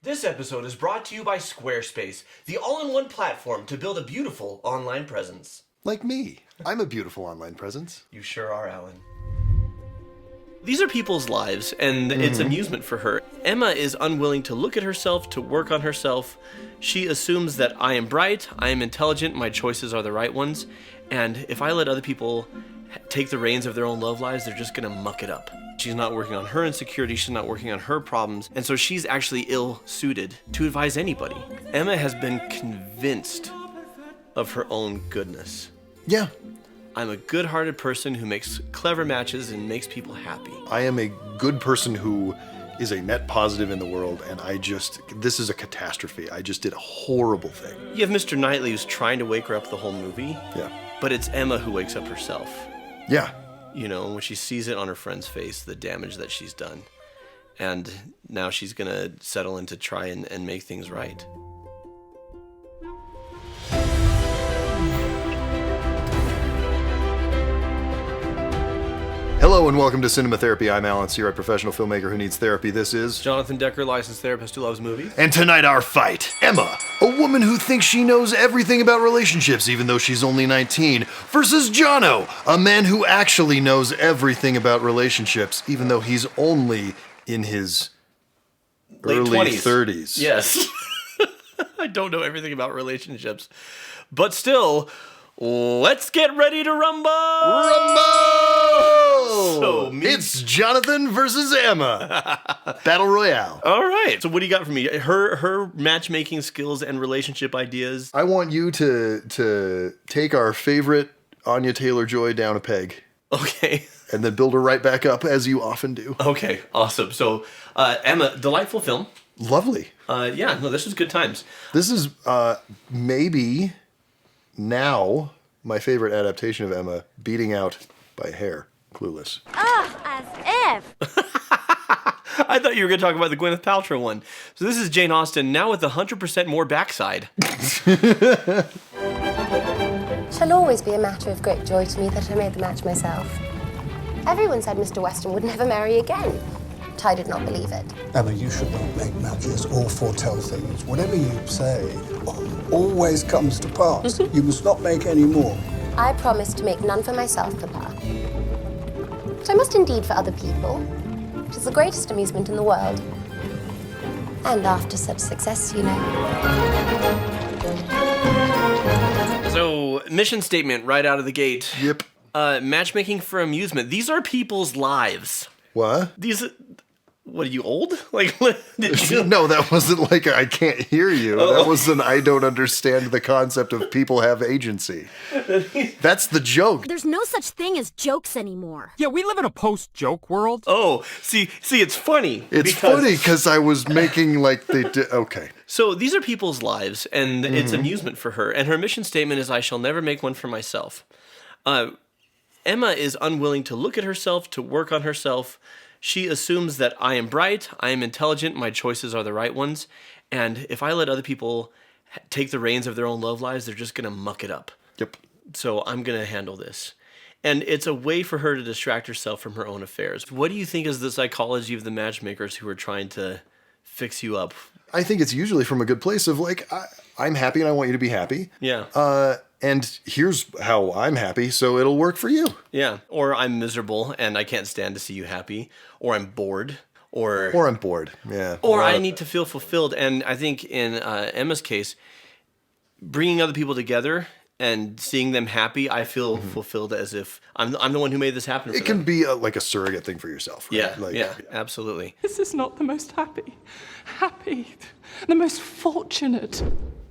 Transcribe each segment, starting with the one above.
This episode is brought to you by Squarespace, the all-in-one platform to build a beautiful online presence. Like me. I'm a beautiful online presence. You sure are, Alan. These are people's lives, and it's amusement for her. Emma is unwilling to look at herself, to work on herself. She assumes that I am bright, I am intelligent, my choices are the right ones, and if I let other people take the reins of their own love lives, they're just gonna muck it up. She's not working on her insecurities, she's not working on her problems, and so she's actually ill-suited to advise anybody. Emma has been convinced of her own goodness. Yeah. I'm a good-hearted person who makes clever matches and makes people happy. I am a good person who is a net positive in the world, and this is a catastrophe. I just did a horrible thing. You have Mr. Knightley who's trying to wake her up the whole movie. Yeah. But it's Emma who wakes up herself. Yeah. You know, when she sees it on her friend's face, the damage that she's done. And now she's gonna settle in to try and make things right. Hello and welcome to Cinema Therapy. I'm Alan Sear, a professional filmmaker who needs therapy. This is Jonathan Decker, licensed therapist who loves movies. And tonight our fight. Emma, a woman who thinks she knows everything about relationships even though she's only 19, versus Jono, a man who actually knows everything about relationships even though he's only in his Late early 20s. 30s. Yes. I don't know everything about relationships. But still, let's get ready to rumble! So It's Jonathan versus Emma. Battle Royale. All right. So what do you got for me? Her matchmaking skills and relationship ideas. I want you to take our favorite Anya Taylor-Joy down a peg. Okay. And then build her right back up, as you often do. Okay, awesome. So, Emma, delightful film. Lovely. This was good times. This is maybe now my favorite adaptation of Emma, beating out by hair Clueless. As if. I thought you were going to talk about the Gwyneth Paltrow one. So this is Jane Austen, now with 100% more backside. Shall always be a matter of great joy to me that I made the match myself. Everyone said Mr. Weston would never marry again, but I did not believe it. Emma, you should not make matches or foretell things. Whatever you say always comes to pass. You must not make any more. I promised to make none for myself, Papa. But I must indeed for other people. It is the greatest amusement in the world. And after such success, you know. So, mission statement right out of the gate. Yep. Matchmaking for amusement. These are people's lives. What? What are you, old? Like, what did you... No, that wasn't like I can't hear you. That was an I don't understand the concept of people have agency. That's the joke. There's no such thing as jokes anymore. Yeah, we live in a post-joke world. Oh, see, it's funny. It's funny because I was making like they did. Okay. So these are people's lives, and it's amusement for her. And her mission statement is, I shall never make one for myself. Emma is unwilling to look at herself, to work on herself. She assumes that I am bright, I am intelligent, my choices are the right ones, and if I let other people take the reins of their own love lives, they're just going to muck it up. Yep. So I'm going to handle this. And it's a way for her to distract herself from her own affairs. What do you think is the psychology of the matchmakers who are trying to fix you up? I think it's usually from a good place of like, I'm happy and I want you to be happy. Yeah. And here's how I'm happy, so it'll work for you. Yeah. Or I'm miserable and I can't stand to see you happy. Or I'm bored. Or I'm bored. Yeah. Or I need to feel fulfilled. And I think in Emma's case, bringing other people together and seeing them happy, I feel fulfilled as if I'm the one who made this happen for It can be like a surrogate thing for yourself. Right? Yeah, absolutely. This is not the most happy, the most fortunate.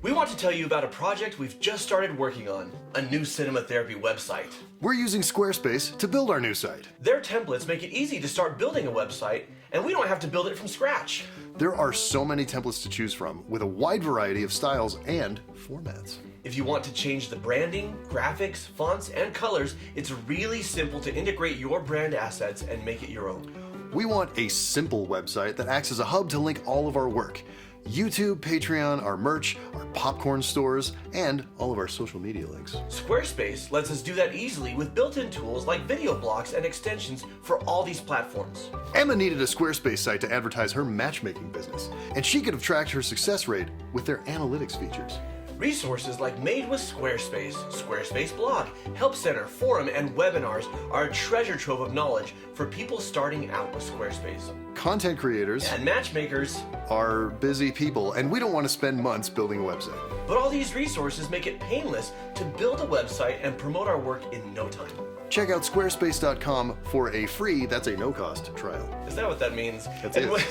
We want to tell you about a project we've just started working on, a new cinema therapy website. We're using Squarespace to build our new site. Their templates make it easy to start building a website, and we don't have to build it from scratch. There are so many templates to choose from, with a wide variety of styles and formats. If you want to change the branding, graphics, fonts, and colors, it's really simple to integrate your brand assets and make it your own. We want a simple website that acts as a hub to link all of our work. YouTube, Patreon, our merch, our popcorn stores, and all of our social media links. Squarespace lets us do that easily with built-in tools like video blocks and extensions for all these platforms. Emma needed a Squarespace site to advertise her matchmaking business, and she could have tracked her success rate with their analytics features. Resources like Made with Squarespace, Squarespace Blog, Help Center, Forum, and webinars are a treasure trove of knowledge for people starting out with Squarespace. Content creators And matchmakers. are busy people, and we don't want to spend months building a website. But all these resources make it painless to build a website and promote our work in no time. Check out squarespace.com for a free, that's a no-cost trial. Is that what that means? That's and it.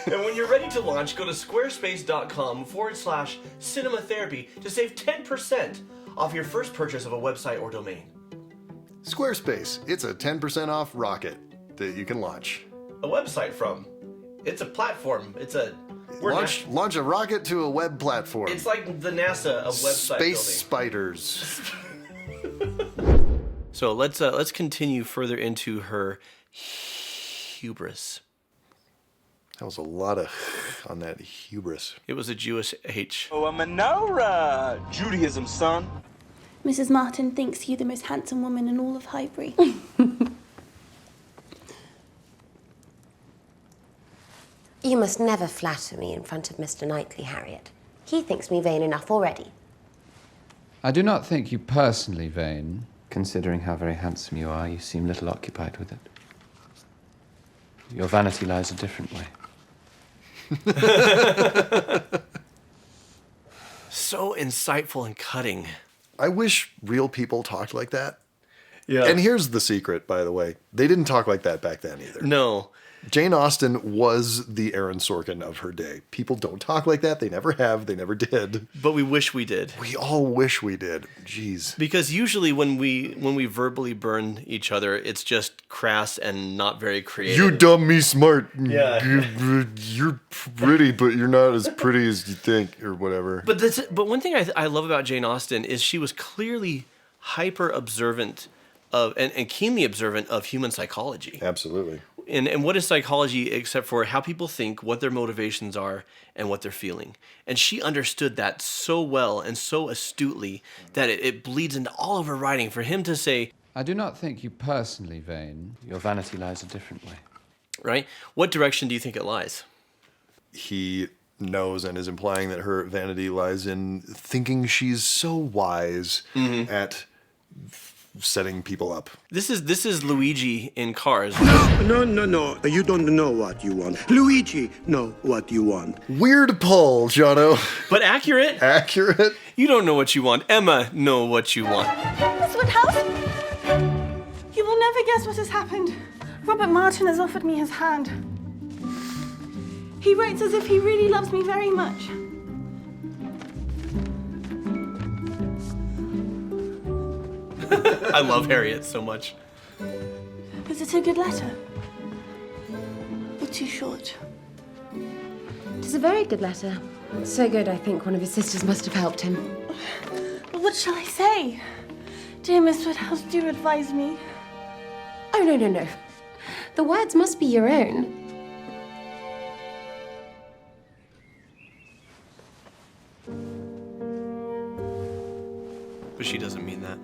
and when you're ready to launch, go to squarespace.com/cinema therapy to save 10% off your first purchase of a website or domain. Squarespace, it's a 10% off rocket that you can launch. A website from. It's a platform. It's a. Launch a rocket to a web platform. It's like the NASA of website Space building. spiders. So let's continue further into her hubris. That was a lot of on that hubris. It was a Jewish H. Oh, a menorah! Judaism, son. Mrs. Martin thinks you the most handsome woman in all of Highbury. You must never flatter me in front of Mr. Knightley, Harriet. He thinks me vain enough already. I do not think you personally vain. Considering how very handsome you are, you seem little occupied with it. Your vanity lies a different way. So insightful and cutting. I wish real people talked like that. Yeah. And here's the secret, by the way. They didn't talk like that back then either. No. Jane Austen was the Aaron Sorkin of her day. People don't talk like that. They never have. They never did. But we wish we did. We all wish we did. Jeez. Because usually when we verbally burn each other, it's just crass and not very creative. You dumb, me smart. Yeah. You're pretty, but you're not as pretty as you think, or whatever. But one thing I love about Jane Austen is she was clearly hyper observant of and keenly observant of human psychology. Absolutely. And what is psychology except for how people think, what their motivations are, and what they're feeling? And she understood that so well and so astutely that it bleeds into all of her writing. For him to say, I do not think you personally vain. Your vanity lies a different way. right? What direction do you think it lies? He knows and is implying that her vanity lies in thinking she's so wise at setting people up. This is Luigi in Cars. No. You don't know what you want. Luigi know what you want. Weird pull, Jono. But accurate. Accurate. You don't know what you want. Emma know what you want. Miss Woodhouse? You will never guess what has happened. Robert Martin has offered me his hand. He writes as if he really loves me very much. I love Harriet so much. Is it a good letter? Or too short? It is a very good letter. So good, I think one of his sisters must have helped him. But what shall I say? Dear Miss Woodhouse, do advise me. Oh, no. The words must be your own. But she doesn't mean that.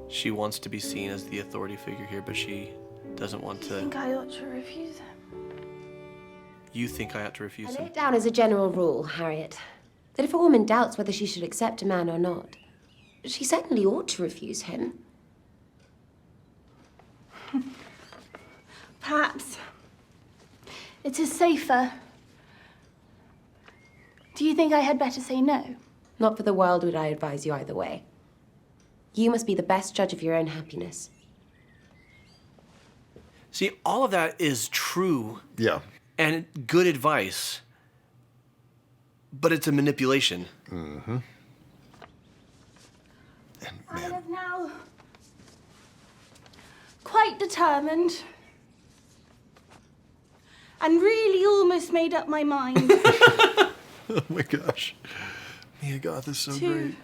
She wants to be seen as the authority figure here, but she doesn't want I to. think I ought to refuse him. You think I ought to I refuse lay him? it down as a general rule, Harriet, that if a woman doubts whether she should accept a man or not, she certainly ought to refuse him. Perhaps. It is safer. Do you think I had better say no? Not for the world would I advise you either way. You must be the best judge of your own happiness. See, all of that is true Yeah. and good advice, but it's a manipulation. Mm-hmm. I have now quite determined and really almost made up my mind Oh my gosh. Mia Goth is so to great.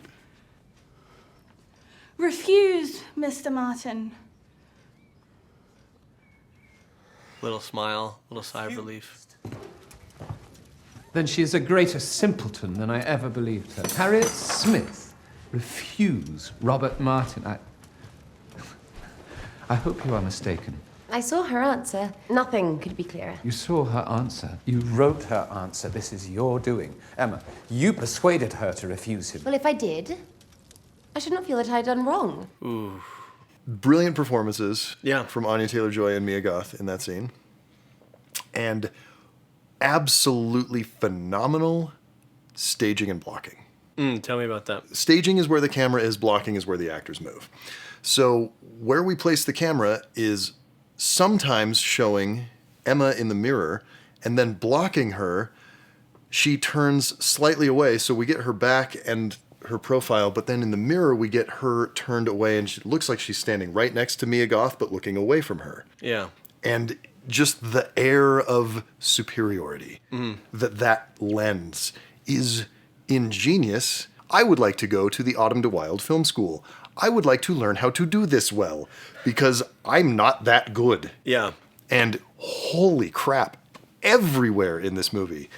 refuse Mr. Martin. Little smile, little sigh of relief. Then she is a greater simpleton than I ever believed her. Harriet Smith refuse Robert Martin. I hope you are mistaken. I saw her answer. Nothing could be clearer. You saw her answer. You wrote her answer. This is your doing. Emma, you persuaded her to refuse him. Well, if I did, I should not feel that I had done wrong. Ooh. Brilliant performances Yeah. from Anya Taylor-Joy and Mia Goth in that scene. And absolutely phenomenal staging and blocking. Tell me about that. Staging is where the camera is, blocking is where the actors move. So where we place the camera is sometimes showing Emma in the mirror, and then blocking her, she turns slightly away, so we get her back and her profile, but then in the mirror we get her turned away, and it looks like she's standing right next to Mia Goth, but looking away from her. Yeah. And just the air of superiority that lends is ingenious. I would like to go to the Autumn de Wilde Film School. I would like to learn how to do this well, because I'm not that good. Yeah. And holy crap, everywhere in this movie,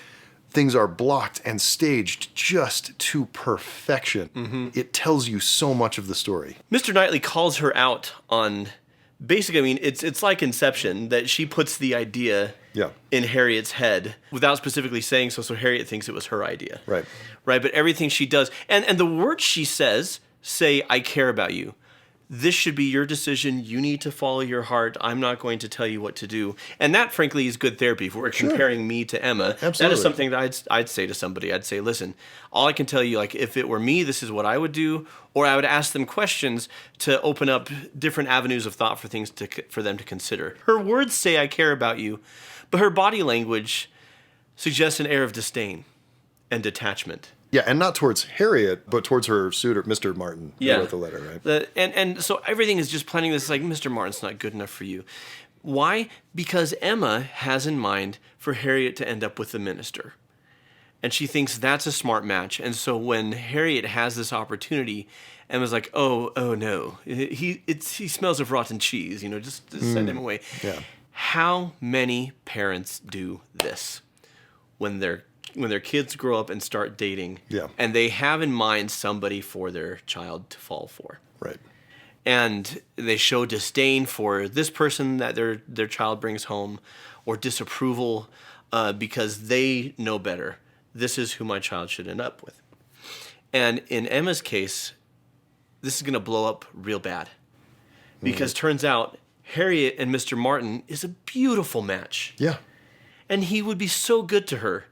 things are blocked and staged just to perfection. It tells you so much of the story. Mr. Knightley calls her out on, basically, I mean, it's like Inception, that she puts the idea in Harriet's head without specifically saying so Harriet thinks it was her idea. Right. Right, but everything she does, and the words she says say, I care about you. This should be your decision. You need to follow your heart. I'm not going to tell you what to do. And that, frankly, is good therapy. If we're comparing me to Emma, Absolutely. that is something that I'd say to somebody. I'd say, listen, all I can tell you, like, if it were me, this is what I would do. Or I would ask them questions to open up different avenues of thought for things for them to consider. Her words say, I care about you, but her body language suggests an air of disdain and detachment. Yeah, and not towards Harriet, but towards her suitor, Mr. Martin, who wrote the letter, right? And so everything is just planning this, like, Mr. Martin's not good enough for you. Why? Because Emma has in mind for Harriet to end up with the minister. And she thinks that's a smart match. And so when Harriet has this opportunity, Emma's like, oh no. He smells of rotten cheese, just send him away. Yeah. How many parents do this when their kids grow up and start dating, and they have in mind somebody for their child to fall for. Right. And they show disdain for this person that their child brings home, or disapproval because they know better. This is who my child should end up with. And in Emma's case, this is going to blow up real bad. Because turns out Harriet and Mr. Martin is a beautiful match. Yeah. And he would be so good to her.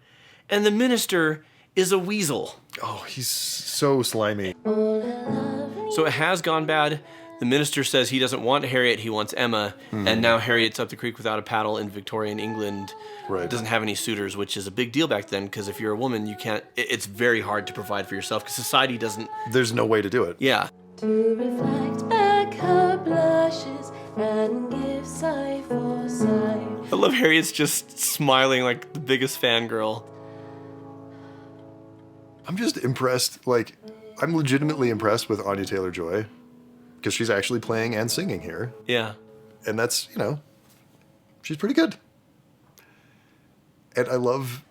And the minister is a weasel. Oh, he's so slimy. So it has gone bad. The minister says he doesn't want Harriet, he wants Emma. And now Harriet's up the creek without a paddle in Victorian England. Right. Doesn't have any suitors, which is a big deal back then, because if you're a woman, you can't, it's very hard to provide for yourself, because society doesn't. There's no way to do it. Yeah. To reflect back her blushes and give sigh for sigh. I love Harriet's just smiling like the biggest fangirl. I'm just impressed, I'm legitimately impressed with Anya Taylor-Joy, because she's actually playing and singing here. Yeah. And that's, she's pretty good. And I love,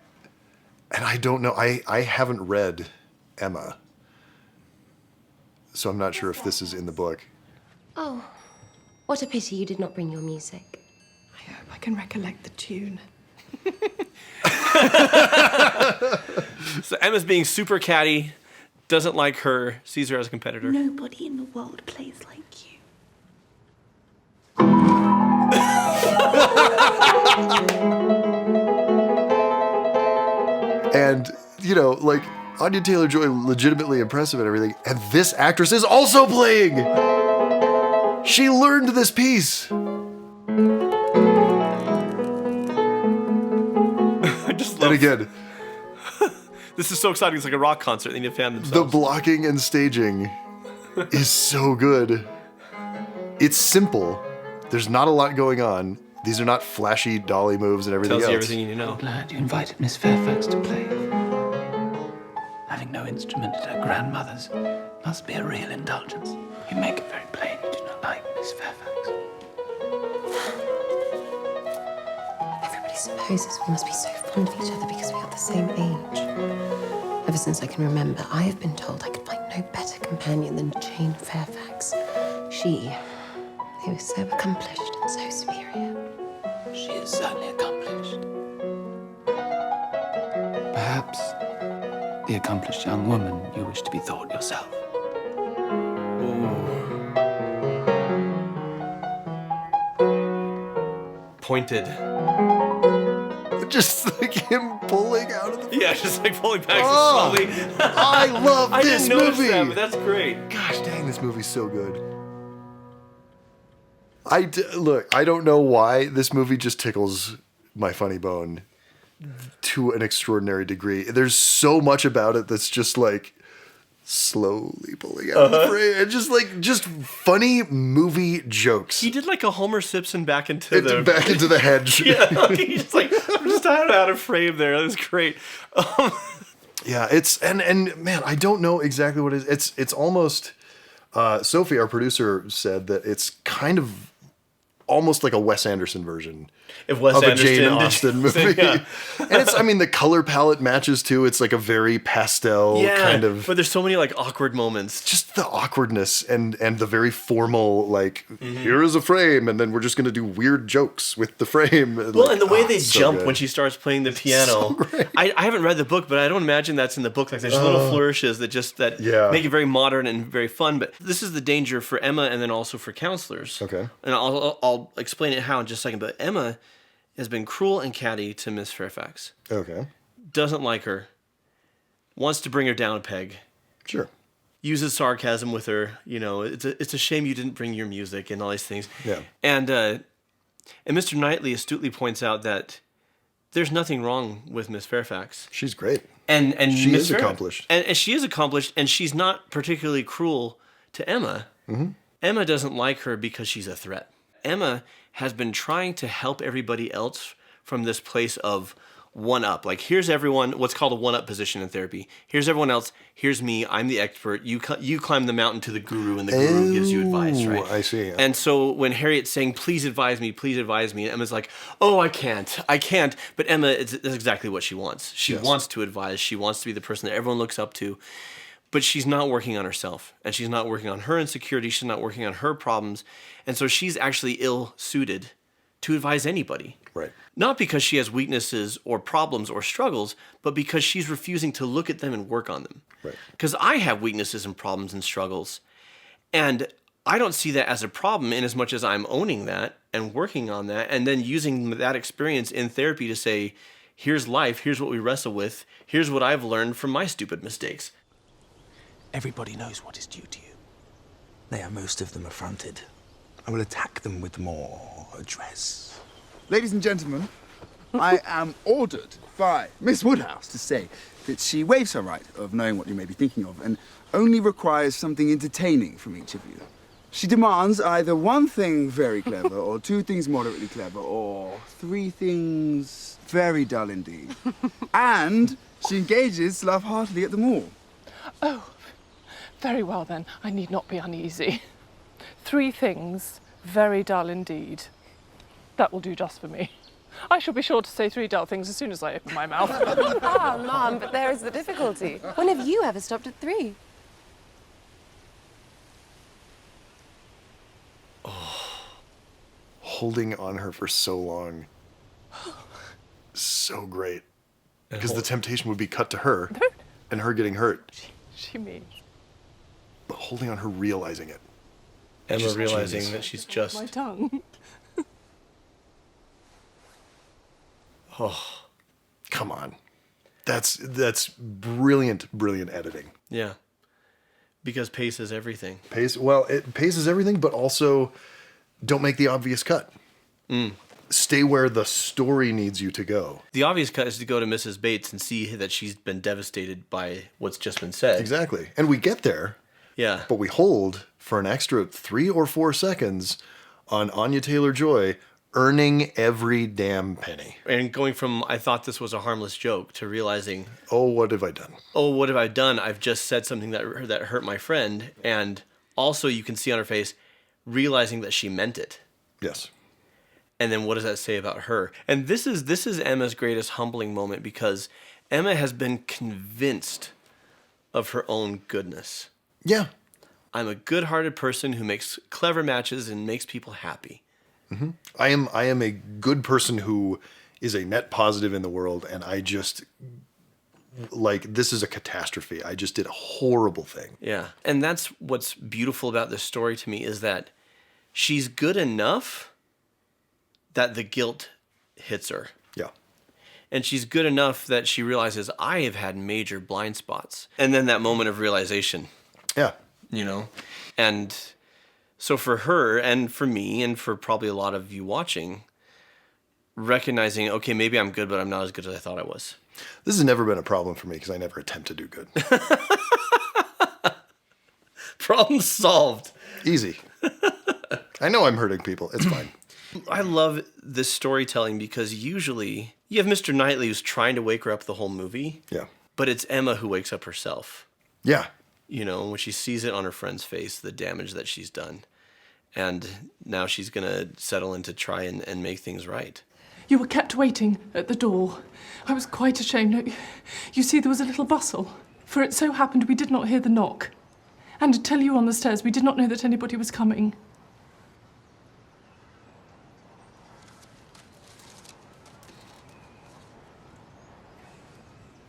and I don't know, I haven't read Emma, so I'm not sure if this is in the book. Oh, what a pity you did not bring your music. I hope I can recollect the tune. So Emma's being super catty, doesn't like her, sees her as a competitor. Nobody in the world plays like you. And, Anya Taylor-Joy, legitimately impressive and everything, and this actress is also playing! She learned this piece! I just love. And again, this is so exciting. It's like a rock concert. They need to fan the themselves. blocking and staging is so good. It's simple. There's not a lot going on. These are not flashy dolly moves and everything Tells you else. everything you need to know. Glad you invited Miss Fairfax to play. Having no instrument at her grandmother's must be a real indulgence. You make it very plain you do not like Miss Fairfax. supposes we must be so fond of each other because we are the same age. Ever since I can remember, I have been told I could find no better companion than Jane Fairfax. She, who is so accomplished and so superior. She is certainly accomplished. Perhaps the accomplished young woman you wish to be thought yourself. Pointed. Just like him pulling out of the... Yeah, just like pulling back Oh, slowly. I love I this didn't notice movie. that, but that's great. Gosh dang, this movie's so good. Look, I don't know why this movie just tickles my funny bone to an extraordinary degree. There's so much about it that's just like slowly pulling out of the frame. And just funny movie jokes. He did like a Homer Simpson back into the hedge. Yeah, he's just like just out of frame there. That was great. Yeah, it's and man, I don't know exactly what it is. It's almost Sophie, our producer, said that it's kind of almost like a Wes Anderson version If Wes of a Anderson Jane did Austen movie. yeah. And it's, I mean, the color palette matches too. It's like a very pastel kind of. But there's so many like awkward moments. Just the awkwardness and the very formal, like, here is a frame, and then we're just going to do weird jokes with the frame. Well, and the way they so jump good. when she starts playing the piano. I haven't read the book, but I don't imagine that's in the book. Like there's little flourishes that make it very modern and very fun. But this is the danger for Emma and then also for counselors. Okay. And I'll explain it how in just a second. But Emma has been cruel and catty to Miss Fairfax. Okay. Doesn't like her. Wants to bring her down a peg. Sure. Uses sarcasm with her. You know, it's a shame you didn't bring your music and all these things. Yeah. And Mr. Knightley astutely points out that there's nothing wrong with Miss Fairfax. She's great. And she Miss is Fairfax, accomplished. And she is accomplished, and she's not particularly cruel to Emma. Mm-hmm. Emma doesn't like her because she's a threat. Emma has been trying to help everybody else from this place of one-up. Like, here's everyone, what's called a one-up position in therapy. Here's everyone else. Here's me. I'm the expert. You climb the mountain to the guru, and the guru gives you advice, right? I see. And so when Harriet's saying, please advise me, and Emma's like, oh, I can't. But Emma, that's exactly what she wants. She wants to advise. She wants to be the person that everyone looks up to. But she's not working on herself, and she's not working on her insecurity. She's not working on her problems. And so she's actually ill-suited to advise anybody. Right. Not because she has weaknesses or problems or struggles, but because she's refusing to look at them and work on them. Right. Because I have weaknesses and problems and struggles, and I don't see that as a problem in as much as I'm owning that and working on that, and then using that experience in therapy to say, here's life, here's what we wrestle with, here's what I've learned from my stupid mistakes. Everybody knows what is due to you. They are most of them affronted. I will attack them with more address. Ladies and gentlemen, I am ordered by Miss Woodhouse to say that she waives her right of knowing what you may be thinking of and only requires something entertaining from each of you. She demands either one thing very clever, or two things moderately clever, or three things very dull indeed. And she engages to laugh heartily at them all. Oh, very well then. I need not be uneasy. 3 things very dull indeed. That will do just for me. I shall be sure to say 3 dull things as soon as I open my mouth. Ah, Mum, but there is the difficulty. When have you ever stopped at 3? Holding on her for so long. So great. Because the temptation would be cut to her and her getting hurt. She means. But holding on her, realizing it. Emma She's realizing genius. that she's just... My tongue. Oh, come on. That's brilliant editing. Yeah. Because pace is everything. It paces everything, but also don't make the obvious cut. Stay where the story needs you to go. The obvious cut is to go to Mrs. Bates and see that she's been devastated by what's just been said. Exactly. And we get there. Yeah. But we hold for an extra 3 or 4 seconds on Anya Taylor-Joy earning every damn penny. And going from, I thought this was a harmless joke, to realizing, oh, what have I done? Oh, what have I done? I've just said something that hurt my friend. And also you can see on her face, realizing that she meant it. Yes. And then what does that say about her? And this is Emma's greatest humbling moment, because Emma has been convinced of her own goodness. Yeah. I'm a good-hearted person who makes clever matches and makes people happy. Mm-hmm. I am a good person who is a net positive in the world, and I just, like, this is a catastrophe. I just did a horrible thing. Yeah. And that's what's beautiful about this story to me, is that she's good enough that the guilt hits her. Yeah. And she's good enough that she realizes, I have had major blind spots. And then that moment of realization. Yeah. You know? And so for her and for me and for probably a lot of you watching, recognizing, okay, maybe I'm good, but I'm not as good as I thought I was. This has never been a problem for me because I never attempt to do good. Problem solved. Easy. I know I'm hurting people. It's fine. I love this storytelling because usually you have Mr. Knightley who's trying to wake her up the whole movie. Yeah. But it's Emma who wakes up herself. Yeah. You know, when she sees it on her friend's face, the damage that she's done. And now she's going to settle in to try and make things right. You were kept waiting at the door. I was quite ashamed. You see, there was a little bustle. For it so happened we did not hear the knock. And until you were on the stairs, we did not know that anybody was coming.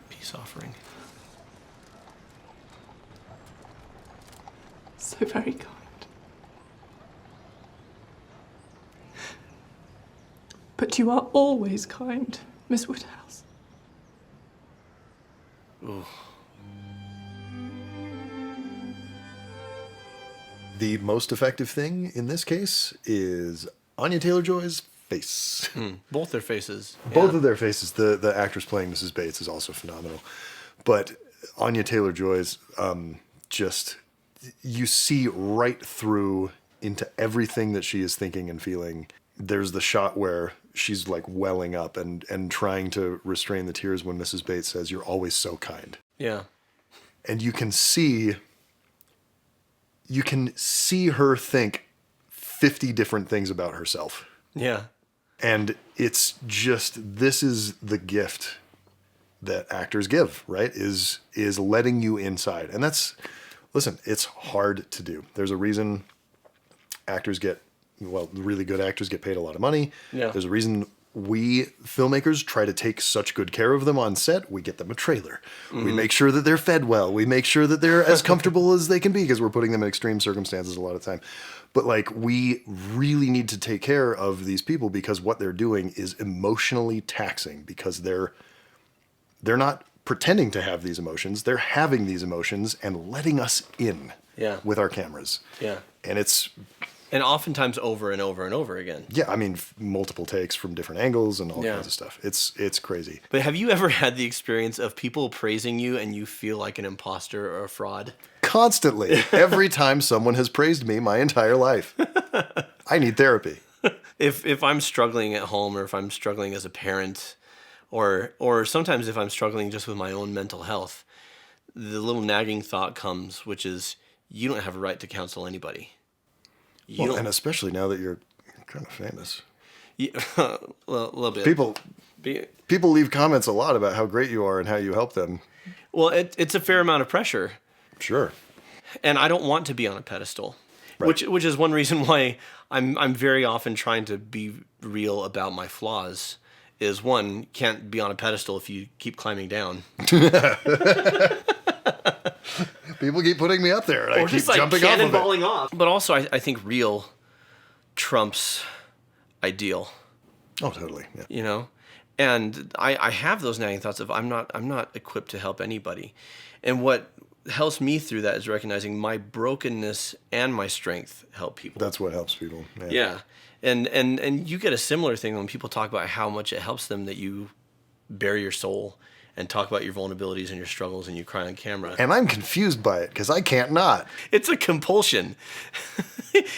Peace offering. So very kind. But you are always kind, Miss Woodhouse. Ooh. The most effective thing in this case is Anya Taylor-Joy's face. Both their faces. Both of their faces. The actress playing Mrs. Bates is also phenomenal. But Anya Taylor-Joy's, just, you see right through into everything that she is thinking and feeling. There's the shot where she's like welling up and trying to restrain the tears when Mrs. Bates says, "You're always so kind." Yeah. And you can see her think 50 different things about herself. Yeah. And it's just, this is the gift that actors give, right? Is letting you inside. And that's, listen, it's hard to do. There's a reason actors get, well, really good actors get paid a lot of money. Yeah. There's a reason we filmmakers try to take such good care of them on set. We get them a trailer. We make sure that they're fed well. We make sure that they're as comfortable as they can be because we're putting them in extreme circumstances a lot of time. But like, we really need to take care of these people because what they're doing is emotionally taxing, because they're not pretending to have these emotions. They're having these emotions and letting us in with our cameras. Yeah. And oftentimes over and over and over again. Yeah, I mean, multiple takes from different angles and all kinds of stuff. It's crazy. But have you ever had the experience of people praising you and you feel like an imposter or a fraud? Constantly. Every time someone has praised me my entire life. I need therapy. If I'm struggling at home, or if I'm struggling as a parent, or sometimes if I'm struggling just with my own mental health, the little nagging thought comes, which is, you don't have a right to counsel anybody. Well, and especially now that you're kind of famous. Yeah, a little bit. People leave comments a lot about how great you are and how you help them. Well, it's a fair amount of pressure. Sure. And I don't want to be on a pedestal, which is one reason why I'm very often trying to be real about my flaws. Is one, can't be on a pedestal if you keep climbing down. People keep putting me up there, and I keep just like jumping off of it. cannonballing off. But also, I think real trumps ideal. Oh, totally. Yeah. You know, and I have those nagging thoughts of I'm not equipped to help anybody, and what helps me through that is recognizing my brokenness and my strength help people. That's what helps people. Yeah. And you get a similar thing when people talk about how much it helps them that you bare your soul and talk about your vulnerabilities and your struggles and you cry on camera. And I'm confused by it because I can't not. It's a compulsion.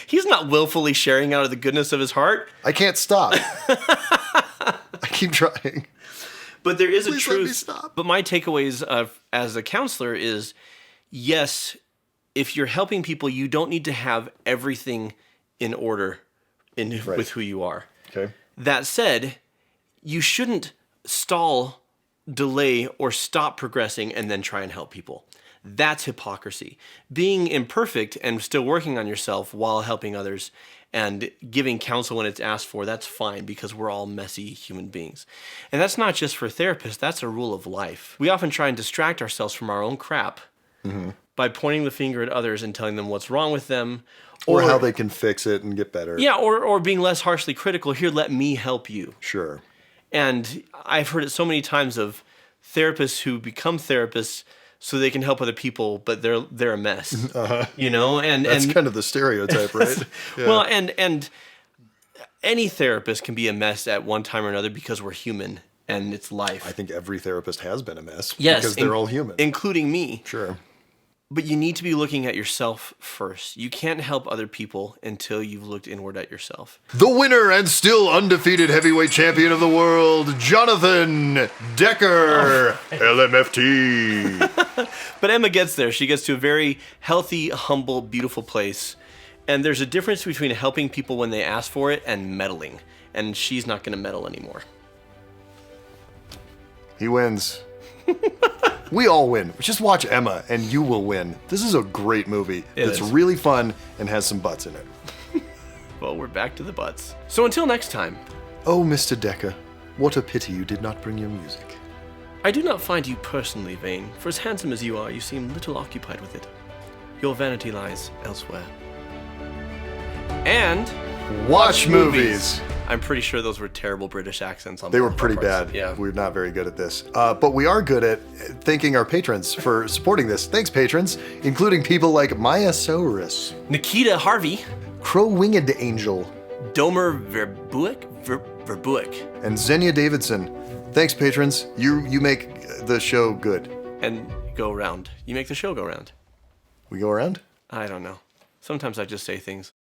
He's not willfully sharing out of the goodness of his heart. I can't stop. I keep trying. But there is Please a truth. let me stop. But my takeaways as a counselor is, yes, if you're helping people, you don't need to have everything in order with who you are. Okay. That said, you shouldn't stall, delay, or stop progressing and then try and help people. That's hypocrisy. Being imperfect and still working on yourself while helping others and giving counsel when it's asked for, that's fine because we're all messy human beings. And that's not just for therapists, that's a rule of life. We often try and distract ourselves from our own crap by pointing the finger at others and telling them what's wrong with them. Or how they can fix it and get better. Yeah, or being less harshly critical. Here, let me help you. Sure. And I've heard it so many times of therapists who become therapists so they can help other people, but they're a mess. You know, that's kind of the stereotype, right? Yeah. Well, and any therapist can be a mess at one time or another because we're human and it's life. I think every therapist has been a mess. Yes, because they're all human, including me. Sure. But you need to be looking at yourself first. You can't help other people until you've looked inward at yourself. The winner and still undefeated heavyweight champion of the world, Jonathan Decker, LMFT. But Emma gets there. She gets to a very healthy, humble, beautiful place. And there's a difference between helping people when they ask for it and meddling. And she's not going to meddle anymore. He wins. We all win. Just watch Emma and you will win. This is a great movie. It's really fun and has some butts in it. Well, we're back to the butts. So until next time. Oh, Mr. Decker, what a pity you did not bring your music. I do not find you personally vain, for as handsome as you are, you seem little occupied with it. Your vanity lies elsewhere. And watch movies. I'm pretty sure those were terrible British accents. They were pretty bad. Yeah. We're not very good at this. But we are good at thanking our patrons for supporting this. Thanks, patrons, including people like Maya Saurus, Nikita Harvey, Crow-Winged Angel, Domer Verbuick, and Xenia Davidson. Thanks, patrons. You make the show good. And go around. You make the show go round. We go around? I don't know. Sometimes I just say things.